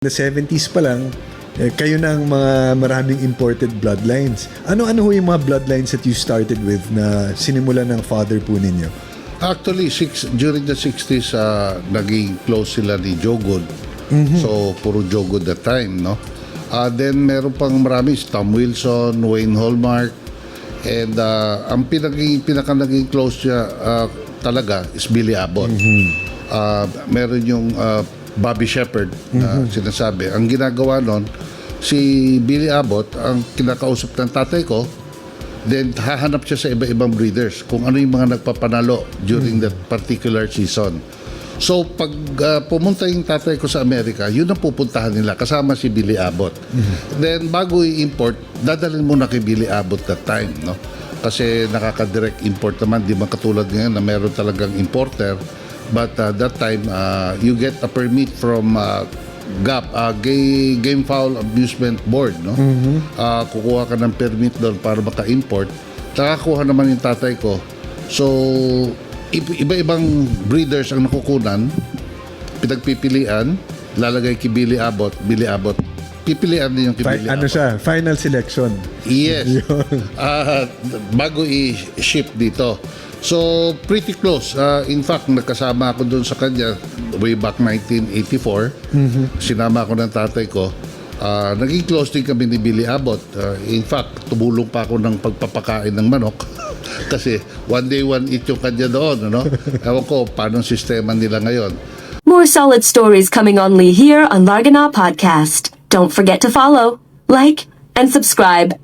the 70s pa lang, kayo na ang mga maraming imported bloodlines. Ano-ano ho yung mga bloodlines that you started with na sinimulan ng father po ninyo? Actually, during the 60s, naging close sila ni Joe Good. So, puro Joe Good that time, no? Then, meron pang marami, Tom Wilson, Wayne Hallmark, and ang pinaka naging close niya talaga is Billy Abbott. Meron yung Bobby Shepherd na sinasabi. Ang ginagawa nun, si Billy Abbott, ang kinakausap ng tatay ko, then hahanap siya sa iba-ibang breeders kung ano yung mga nagpapanalo during that particular season. So, pag pumunta yung tatay ko sa Amerika, yun ang pupuntahan nila, kasama si Billy Abbott. Then, bago i-import, dadalhin muna kay Billy Abbott that time, no? Kasi nakaka-direct import naman, di man katulad ngayon na meron talagang importer. But that time, you get a permit from GAP, Game Fowl Amusement Board, no? Kukuha ka ng permit doon para maka-import. Nakakuha naman yung tatay ko. So, iba-ibang breeders ang nakukunan, pinagpipilian, lalagay kay Billy Abbott, pipilian din yung kay Billy Abbott. Siya? Final selection. Yes. Bago i-ship dito. So, pretty close. In fact, nagkasama ako doon sa kanya way back 1984. Sinama ako ng tatay ko. Naging close din kami ni Billy Abbott. In fact, tumulong pa ako ng pagpapakain ng manok. Kasi one day, one eat yung kanya doon. Ano? Ewan ko, paano ang sistema nila ngayon. More solid stories coming only here on Largana Podcast. Don't forget to follow, like, and subscribe.